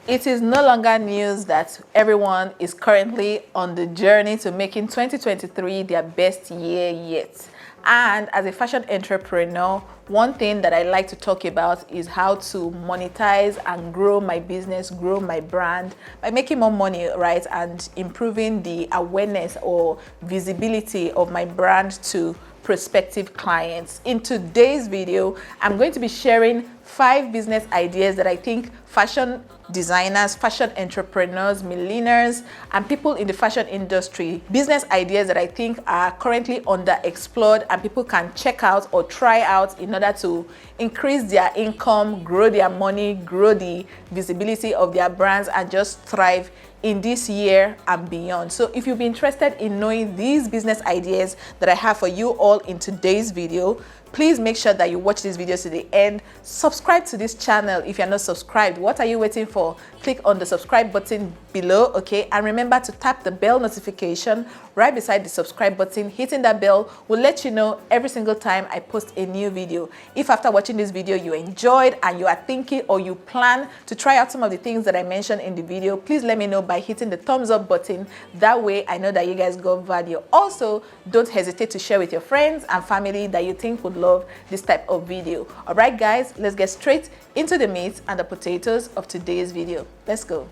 It is no longer news that everyone is currently on the journey to making 2023 their best year yet. And as a fashion entrepreneur, one thing that I like to talk about is how to monetize and grow my business, grow my brand by making more money, right? And improving the awareness or visibility of my brand to prospective clients. In today's video, I'm going to be sharing 5 business ideas that I think fashion designers, fashion entrepreneurs, milliners, and people in the fashion industry, business ideas that I think are currently underexplored and people can check out or try out in order to increase their income, grow their money, grow the visibility of their brands, and just thrive in this year and beyond. So if you'd be interested in knowing these business ideas that I have for you all in today's video, please make sure that you watch this video to the end. Subscribe to this channel if you're not subscribed. What are you waiting for? Click on the subscribe button below, okay? And remember to tap the bell notification right beside the subscribe button. Hitting that bell will let you know every single time I post a new video. If after watching this video you enjoyed and you are thinking or you plan to try out some of the things that I mentioned in the video, please let me know by hitting the thumbs up button. That way I know that you guys got value. Also, don't hesitate to share with your friends and family that you think would love this type of video. All right guys, let's get straight into the meat and the potatoes of today's video. Let's go.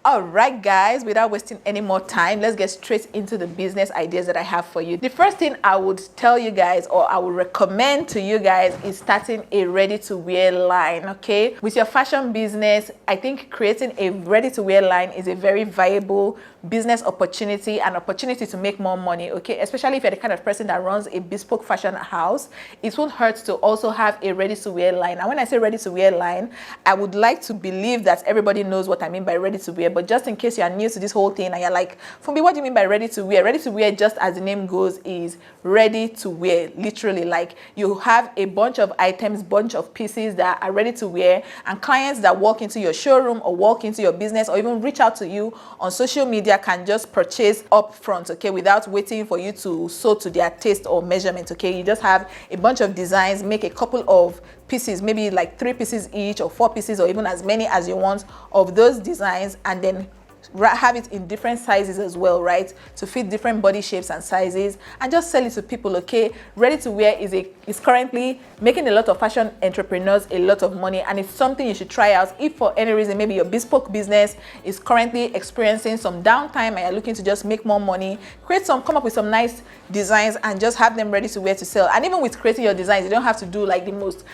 All right guys, without wasting any more time, let's get straight into the business ideas that I have for you. The first thing I would tell you guys, or I would recommend to you guys, is starting a ready-to-wear line, okay? With your fashion business, I think creating a ready-to-wear line is a very viable business opportunity, and opportunity to make more money, okay? Especially if you're the kind of person that runs a bespoke fashion house, it won't hurt to also have a ready-to-wear line. And when I say ready-to-wear line, I would like to believe that everybody knows what I mean by ready-to-wear, but just in case you are new to this whole thing and you're like, Funmi, what do you mean by ready-to-wear? Ready-to-wear, just as the name goes, is ready to wear. Literally, like you have a bunch of items, bunch of pieces that are ready to wear, and clients that walk into your showroom or walk into your business or even reach out to you on social media can just purchase up front, okay, without waiting for you to sew to their taste or measurement, okay? You just have a bunch of designs, make a couple of pieces, maybe like 3 pieces each or 4 pieces or even as many as you want of those designs, and then have it in different sizes as well, right, to fit different body shapes and sizes, and just sell it to people, okay? Ready to wear is currently making a lot of fashion entrepreneurs a lot of money, and it's something you should try out if for any reason maybe your bespoke business is currently experiencing some downtime and you're looking to just make more money. Come up with some nice designs and just have them ready to wear to sell. And even with creating your designs, you don't have to do like the most,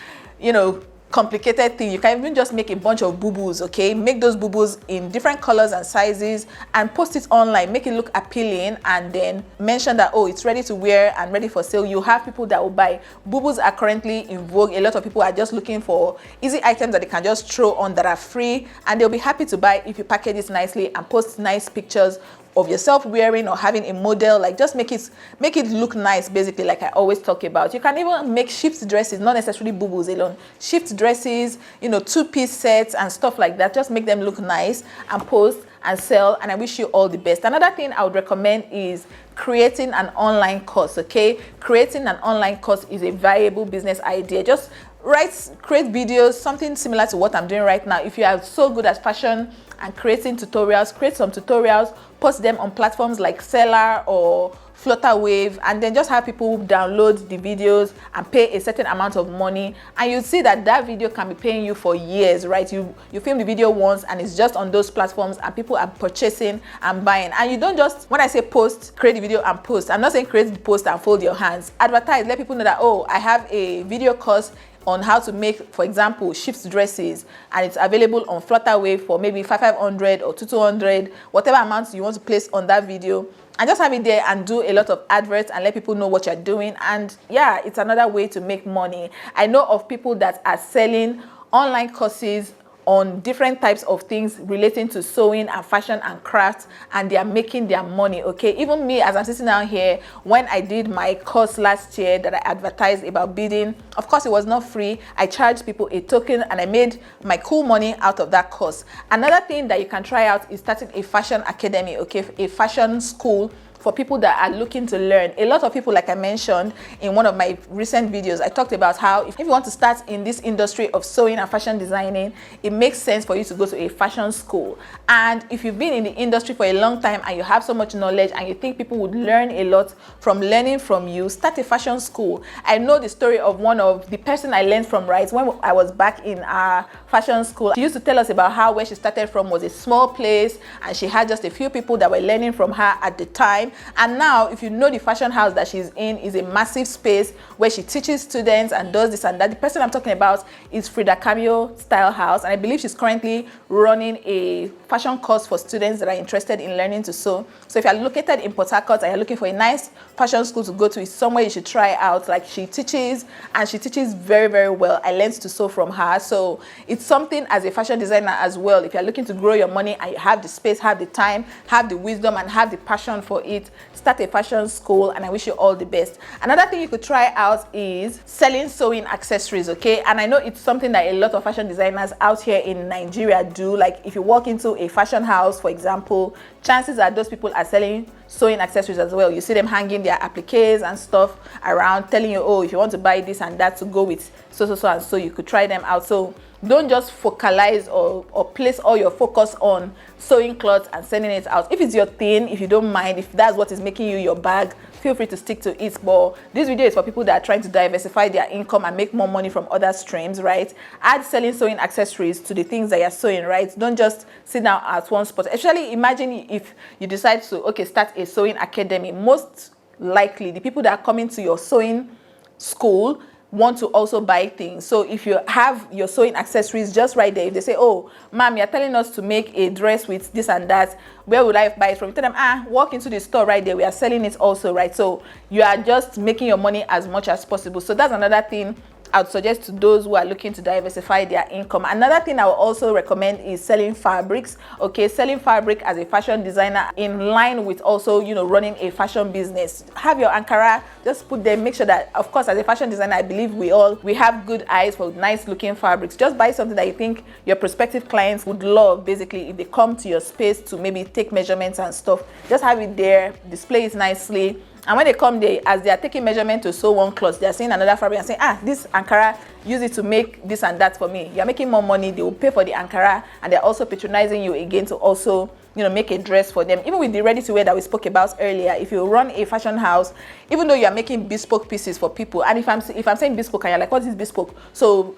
complicated thing. You can even just make a bunch of boo-boos, okay? Make those boo-boos in different colors and sizes and post it online, make it look appealing, and then mention that, oh, it's ready to wear and ready for sale. You have people that will buy. Boo-boos are currently in vogue. A lot of people are just looking for easy items that they can just throw on that are free, and they'll be happy to buy if you package it nicely and post nice pictures of yourself wearing or having a model. Like, just make it look nice, basically, like I always talk about. You can even make shift dresses, not necessarily boo-boos alone. Shift dresses, 2-piece sets and stuff like that. Just make them look nice and post and sell, and I wish you all the best. Another thing I would recommend is creating an online course, okay? Creating an online course is a viable business idea. Just create videos, something similar to what I'm doing right now. If you are so good at fashion and creating tutorials, create some tutorials, post them on platforms like Seller or Flutterwave, and then just have people download the videos and pay a certain amount of money, and you see that video can be paying you for years, right? You film the video once and it's just on those platforms and people are purchasing and buying. And you don't just, when I say post, create the video and post, I'm not saying create the post and fold your hands. Advertise, let people know that, oh, I have a video course on how to make, for example, shift dresses, and it's available on Flutterwave for maybe 500 or 200, whatever amounts you want to place on that video, and just have it there and do a lot of adverts and let people know what you're doing. And yeah, it's another way to make money. I know of people that are selling online courses on different types of things relating to sewing and fashion and crafts, and they are making their money, okay? Even me, as I'm sitting down here, when I did my course last year that I advertised about beading, of course it was not free. I charged people a token and I made my cool money out of that course. Another thing that you can try out is starting a fashion academy, okay? A fashion school for people that are looking to learn. A lot of people, like I mentioned in one of my recent videos, I talked about how if you want to start in this industry of sewing and fashion designing, it makes sense for you to go to a fashion school. And if you've been in the industry for a long time and you have so much knowledge and you think people would learn a lot from learning from you, start a fashion school. I know the story of one of the person I learned from, right, when I was back in our fashion school. She used to tell us about how where she started from was a small place and she had just a few people that were learning from her at the time. And now, if you know, the fashion house that she's in is a massive space where she teaches students and does this and that. The person I'm talking about is Frida Cameo Style House, and I believe she's currently running a fashion course for students that are interested in learning to sew. So if you're located in Port Harcourt and you're looking for a nice fashion school to go to, it's somewhere you should try out. Like, she teaches, and she teaches very, very well. I learned to sew from her. So it's something as a fashion designer as well. If you're looking to grow your money and you have the space, have the time, have the wisdom, and have the passion for it, start a fashion school, and I wish you all the best. Another thing you could try out is selling sewing accessories, okay? And I know it's something that a lot of fashion designers out here in Nigeria do. Like, if you walk into a fashion house, for example, chances are those people are selling sewing accessories as well. You see them hanging their appliques and stuff around, telling you, oh, if you want to buy this and that to go with so and so, you could try them out. So don't just focalize or place all your focus on sewing clothes and sending it out. If it's your thing, if you don't mind, if that's what is making you your bag, feel free to stick to it. But this video is for people that are trying to diversify their income and make more money from other streams, right? Add selling sewing accessories to the things that you're sewing, right? Don't just sit down at one spot. Actually, imagine if you decide to, okay, start a sewing academy. Most likely, the people that are coming to your sewing school want to also buy things. So if you have your sewing accessories just right there, if they say, oh, ma'am, you're telling us to make a dress with this and that, where would I buy it from? You tell them, walk into the store right there, we are selling it also, right? So you are just making your money as much as possible. So that's another thing I would suggest to those who are looking to diversify their income. Another thing I would also recommend is selling fabrics. Okay, selling fabric as a fashion designer in line with also, you know, running a fashion business. Have your Ankara, just put them, make sure that, of course, as a fashion designer, I believe we have good eyes for nice looking fabrics. Just buy something that you think your prospective clients would love. Basically, if they come to your space to maybe take measurements and stuff, just have it there, display it nicely. And when they come there, as they are taking measurement to sew one cloth, they are seeing another fabric and saying, this Ankara, use it to make this and that for me. You're making more money, they will pay for the Ankara, and they're also patronizing you again to also, you know, make a dress for them. Even with the ready to wear that we spoke about earlier, if you run a fashion house, even though you're making bespoke pieces for people, and if I'm saying bespoke and you're like, what is bespoke? So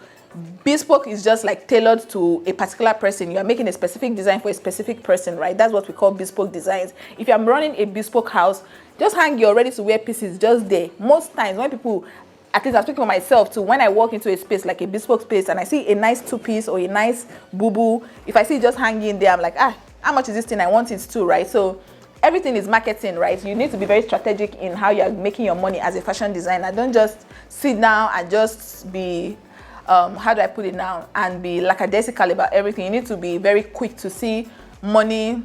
bespoke is just like tailored to a particular person. You are making a specific design for a specific person, right? That's what we call bespoke designs. If I'm running a bespoke house, just hang your ready to wear pieces just there. Most times when people, at least I'm speaking for myself too, when I walk into a space like a bespoke space and I see a nice two-piece or a nice boo-boo, if I see it just hanging there, I'm like, how much is this thing? I want it too, right? So everything is marketing, right? You need to be very strategic in how you're making your money as a fashion designer. Don't just sit down and just be how do I put it now, and be lackadaisical about everything. You need to be very quick to see money,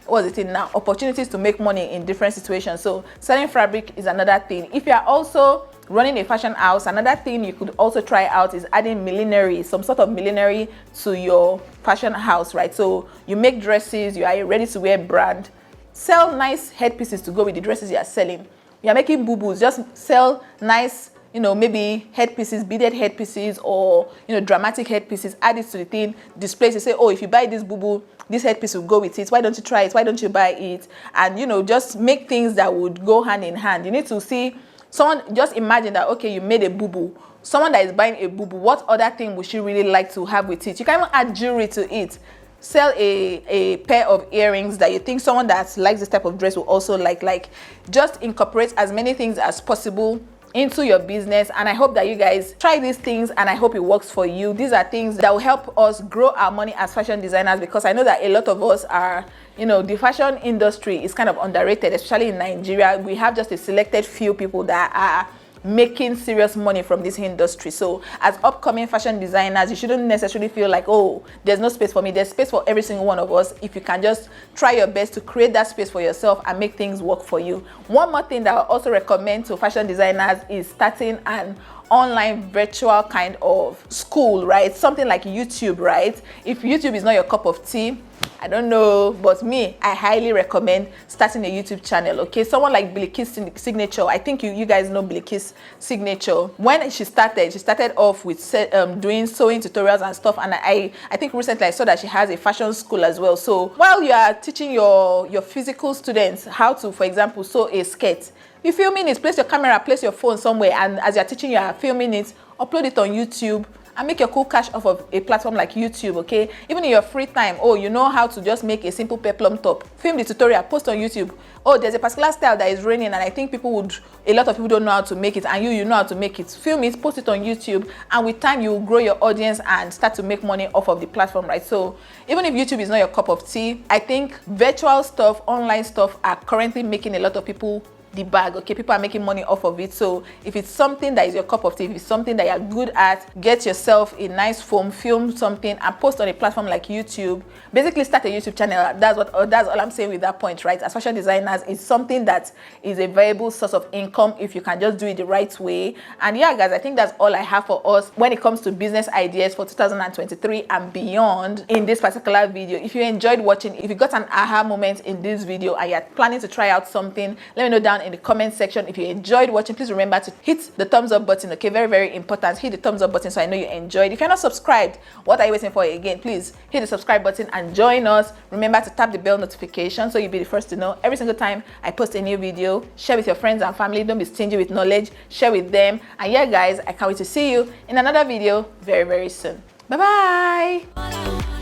what's it in now, opportunities to make money in different situations. So selling fabric is another thing. If you are also running a fashion house, another thing you could also try out is adding millinery, some sort of millinery to your fashion house, right? So you make dresses, you are a ready to wear brand, sell nice headpieces to go with the dresses you are selling. You are making boo-boos, just sell nice, you know, maybe headpieces, beaded headpieces, or, you know, dramatic headpieces. Add it to the thing, displays. You say, oh, if you buy this boo-boo, this headpiece will go with it. Why don't you try it? Why don't you buy it? And, you know, just make things that would go hand in hand. You need to see someone, just imagine that, okay, you made a boo-boo. Someone that is buying a boo-boo, what other thing would she really like to have with it? You can even add jewelry to it. Sell a pair of earrings that you think someone that likes this type of dress will also like. Just incorporate as many things as possible into your business, and I hope that you guys try these things and I hope it works for you. These are things that will help us grow our money as fashion designers, because I know that a lot of us are, you know, the fashion industry is kind of underrated, especially in Nigeria. We have just a selected few people that are making serious money from this industry. So as upcoming fashion designers, you shouldn't necessarily feel like, oh, there's no space for me. There's space for every single one of us if you can just try your best to create that space for yourself and make things work for you. One more thing that I also recommend to fashion designers is starting an online virtual kind of school, right? Something like YouTube, right? If YouTube is not your cup of tea, I don't know, but me, I highly recommend starting a YouTube channel. Okay, someone like Biliki's Signature. I think you guys know Biliki's Signature. When she started off with doing sewing tutorials and stuff, and I think recently I saw that she has a fashion school as well. So while you are teaching your physical students how to, for example, sew a skirt, you filming it, place your camera, place your phone somewhere, and as you're teaching, you are filming it, upload it on YouTube, and make your cool cash off of a platform like YouTube. Okay, even in your free time, oh, you know how to just make a simple peplum top, film the tutorial, post on YouTube. Oh, there's a particular style that is raining, and I think a lot of people don't know how to make it, and you know how to make it. Film it, post it on YouTube, and with time you will grow your audience and start to make money off of the platform, right? So even if YouTube is not your cup of tea, I think virtual stuff, online stuff are currently making a lot of people the bag. Okay, people are making money off of it. So if it's something that is your cup of tea, if it's something that you're good at, get yourself a nice phone, film something, and post on a platform like YouTube. Basically start a YouTube channel. That's all I'm saying with that point, right? As fashion designers, it's something that is a viable source of income if you can just do it the right way. And yeah, guys, I think that's all I have for us when it comes to business ideas for 2023 and beyond in this particular video. If you enjoyed watching, if you got an aha moment in this video and you're planning to try out something, let me know down in the comment section. If you enjoyed watching, please remember to hit the thumbs up button. Okay, very, very important. Hit the thumbs up button so I know you enjoyed. If you're not subscribed, what are you waiting for? Again, please hit the subscribe button and join us. Remember to tap the bell notification so you'll be the first to know every single time I post a new video. Share with your friends and family. Don't be stingy with knowledge. Share with them. And yeah, guys, I can't wait to see you in another video very, very soon. Bye bye.